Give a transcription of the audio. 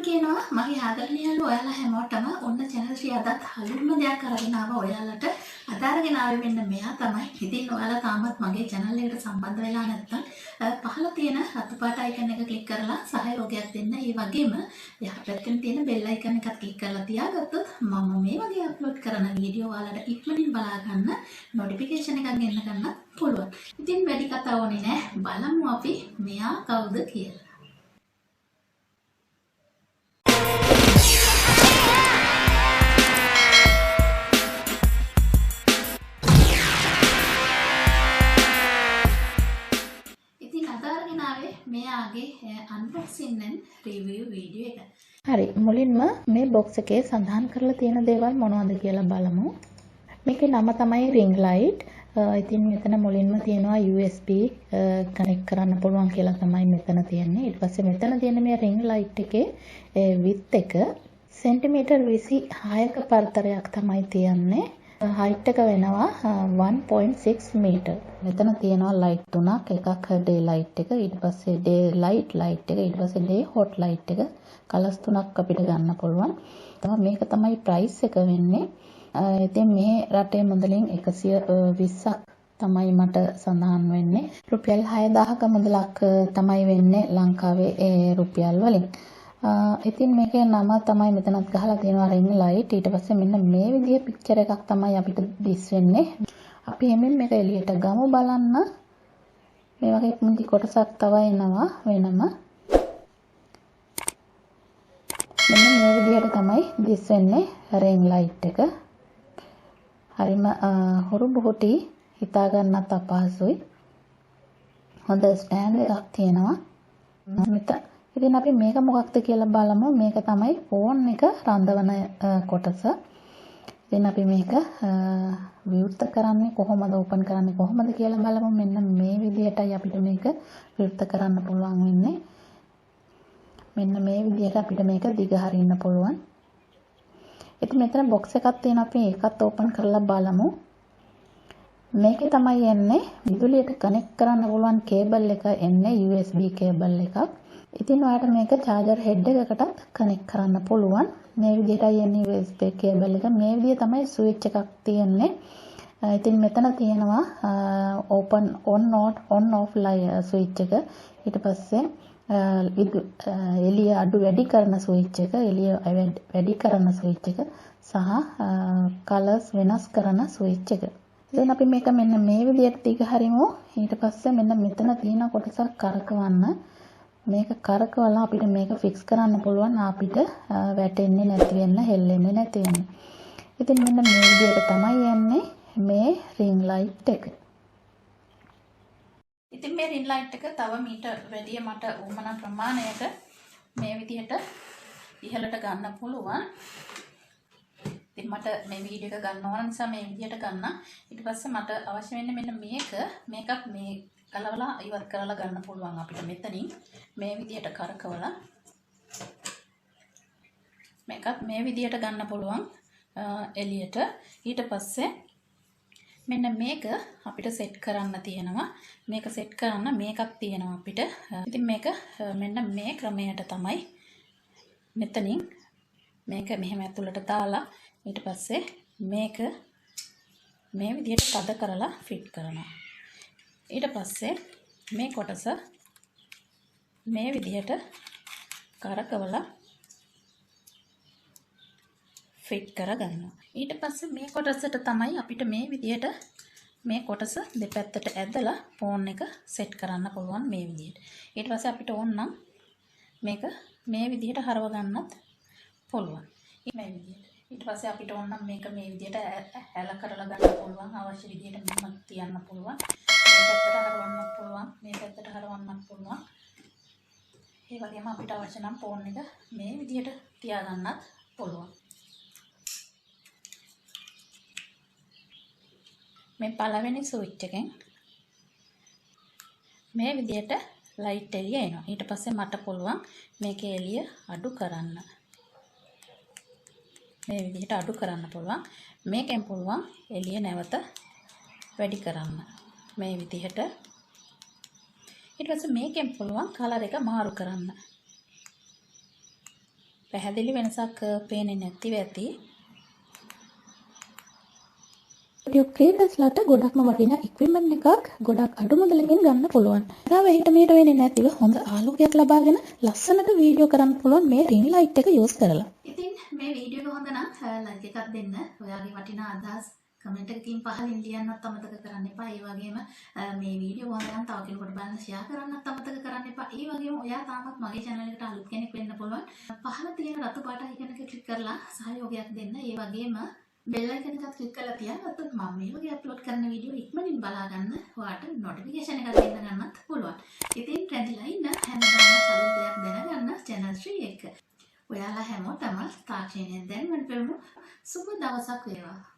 කියනවා මගේ ආදරණීයලු ඔයාලා හැමෝටම ඔන්න channel එක අදත් හලුම දෙයක් අරගෙන ආවා ඔයාලට. අද අරගෙන ආවේ මෙන්න මෙයා තමයි. ඉතින් ඔයාලා තාමත් මගේ channel එකට සම්බන්ධ වෙලා නැත්නම් පහළ තියෙන රතු පාට icon එක click කරලා සහයෝගයක් දෙන්න. ඒ වගේම යහපැත්තෙන් තියෙන bell icon එකත් click කරලා තියාගත්තොත් මම මේ වගේ upload කරන වීඩියෝ ඔයාලට ඉක්මනින් බලා ගන්න notification එකක් ගෙන්න ගන්න පුළුවන්. ඉතින් වැඩි කතා ඕනේ නැහැ. බලමු අපි මෙයා කවුද කියලා. මෙයාගේ unboxing and review video එක. හරි මුලින්ම මේ box එකේ සඳහන් කරලා තියෙන දේවල් මොනවද කියලා බලමු. මේකේ නම තමයි ring light. ඉතින් මෙතන මුලින්ම තියෙනවා USB connect කරන්න පුළුවන් කියලා තමයි මෙතන තියෙන්නේ. ඊට පස්සේ මෙතන තියෙන මේ ring light එකේ width එක සෙන්ටිමීටර් 26ක පරතරයක් තමයි තියෙන්නේ. height එක වෙනවා 1.6 meter. මෙතන තියෙනවා light තුනක්. එකක් day light එක, ඊට පස්සේ day light එක, ඊට පස්සේ day hot light එක. කලර්ස් තුනක් අපිට ගන්න පුළුවන්. මේක තමයි price එක වෙන්නේ. ඉතින් මේ රටේ මුදලින් 120ක් තමයි මට සඳහන් වෙන්නේ. රුපියල් 6000ක මුදලක් තමයි වෙන්නේ ලංකාවේ රුපියල් වලින්. ඉතින් මේකේ නම තමයි මෙතනත් ගහලා තියෙනවා ring light. ඊට පස්සේ මෙන්න මේ විදිහේ picture එකක් තමයි අපිට දිස් වෙන්නේ. අපි එමින් මේක එළියට ගමු බලන්න. මේ වගේ පුංචි කොටසක් තව එනවා වෙනම. මෙන්න මේ විදිහට තමයි දිස් වෙන්නේ ring light එක. හරිම හොරු බොහෝටි හිතා ගන්නත් අපහසුයි. හොඳ stand එකක් තියෙනවා. ඉතින් අපි මේක මොකක්ද කියලා බලමු. මේක තමයි ෆෝන් එක රඳවන කොටස. ඉතින් අපි මේක විවෘත කරන්නේ කොහොමද, ඕපන් කරන්නේ කොහොමද කියලා බලමු. මෙන්න මේ විදිහටයි අපිට මේක විවෘත කරන්න පුළුවන් වෙන්නේ. මෙන්න මේ විදිහට අපිට මේක දිග හරින්න පුළුවන්. ඉතින් මෙතන box එකක් තියෙනවා. අපි ඒකත් ඕපන් කරලා බලමු. මේකේ තමයි එන්නේ විදුලියට කනෙක්ට් කරන්න පුළුවන් කේබල් එක එන්නේ USB කේබල් එකක්. ඉතින් ඔයාලට මේක charger head එකකටත් connect කරන්න පුළුවන්. මේ විදිහටයි එන්නේ USB cable එක. මේ විදිහ තමයි switch එකක් තියෙන්නේ. ඉතින් මෙතන තියෙනවා on off switch එක. ඊට පස්සේ එළිය අඩු වැඩි කරන switch එක, එළිය වැඩි කරන switch එක සහ colors වෙනස් කරන switch එක. දැන් අපි මේක මෙන්න මේ විදිහට දිග හරිමු. ඊට පස්සේ මෙන්න මෙතන තියෙන කොටසක් කරකවන්න. මේක කරකවලා අපිට මේක fix කරන්න පුළුවන්. අපිට වැටෙන්නේ නැති වෙන්න, හෙල්ලෙන්නේ නැති වෙන්න. ඉතින් මෙන්න මේ විදිහට තමයි යන්නේ මේ ring light එක. ඉතින් මේ ring light එක තව මීටර් වැඩිය මට උමනා ප්‍රමාණයක මේ විදිහට ඉහළට ගන්න පුළුවන්. ඉතින් මට මේ වීඩියෝ එක ගන්න ඕන නිසා මේ විදිහට ගන්න. ඊට පස්සේ මට අවශ්‍ය වෙන්නේ මෙන්න මේකත් මේ කලවලා ඉවත් කරලා ගන්න පුළුවන් අපිට මෙතනින් මේ විදිහට කරකවලා මේකත් මේ විදිහට ගන්න පුළුවන් එළියට. ඊට පස්සේ මෙන්න මේක අපිට සෙට් කරන්න තියෙනවා. මේක සෙට් කරන්න මේකක් තියෙනවා අපිට. ඉතින් මේක මෙන්න මේ ක්‍රමයට තමයි මෙතනින් මේක මෙහෙම ඇතුළට දාලා ඊට පස්සේ මේක මේ විදිහට තද කරලා ෆිට කරනවා. ඊට පස්සේ මේ කොටස මේ විදිහට කරකවලා ෆිට කරගන්නවා. ඊට පස්සේ මේ කොටසට තමයි අපිට මේ විදිහට මේ කොටස දෙපැත්තට ඇදලා ෆෝන් එක සෙට් කරන්න පුළුවන් මේ විදිහට. ඊට පස්සේ අපිට ඕන නම් මේක මේ විදිහට හරව ගන්නත් පුළුවන්. මේ විදිහට. ඊට පස්සේ අපිට ඕන නම් මේක මේ විදිහට හැල කරලා ගන්න පුළුවන්. අවශ්‍ය විදිහට මෙහෙම තියන්න පුළුවන්. මේ පැත්තට හරවන්නත් පුළුවන්, මේ පැත්තට හරවන්නත් පුළුවන්. ඒ වගේම අපිට අවශ්‍ය නම් ෆෝන් එක මේ විදිහට තියාගන්නත් පුළුවන්. මේ පළවෙනි ස්විච් එකෙන් මේ විදිහට ලයිට් එළිය එනවා. ඊට පස්සේ මට පුළුවන් මේකේ එළිය අඩු කරන්න. මේ විදිහට අඩු කරන්න පුළුවන්. මේකෙන් පුළුවන් එළිය නැවත වැඩි කරන්න. මේ විදිහට. ඊට පස්සේ මේකෙන් පුළුවන් කලර් එක මාරු කරන්න. පැහැදිලි වෙනසක් පේන්නේ නැතිව ඇති. YouTube ක්‍රියේටර්ස්ලාට ගොඩක්ම වටිනා ඉක්විප්මන්ට් එකක් ගොඩක් අඩු මුදලකින් ගන්න පුළුවන්. ඒවා හිට මෙහෙට වෙන්නේ නැතිව හොඳ ආලෝකයක් ලබාගෙන ලස්සනට වීඩියෝ කරන්න පුළුවන් මේ ring light එක යූස් කරලා. ඉතින් මේ වීඩියෝ එක හොඳ නම් ලයික් එකක් දෙන්න. ඔයාගේ වටිනා අදහස් කමෙන්ට් එකකින් පහලින් ලියන්නත් අමතක කරන්න එපා. ඒ වගේම මේ වීඩියෝ හොඳ නම් තව කෙනෙකුට බලන්න ෂෙයා කරන්නත් අමතක කරන්න එපා. ඒ වගේම ඔයා තාමත් මගේ channel එකට අලුත් කෙනෙක් වෙන්න පුළුවන්. පහළ තියෙන රතු පාට icon එක ක්ලික් කරලා සහයෝගයක් දෙන්න. ඒ වගේම bell icon එකත් ක්ලික් කරලා තියාගත්තොත් මම මේ වගේ අප්ලෝඩ් කරන වීඩියෝ ඉක්මනින් බලා ගන්න ඔයාට notification එකක් දෙන්න ගන්නත් පුළුවන්. ඉතින් රැඳිලා ඉන්න හැමදාම අලුත් දෙයක් දැනගන්න channel 3 එක. ඔයාලා හැමෝටම තාක්ෂණයෙන් දැනුම් පෙරමුණු සුබ දවසක් වේවා.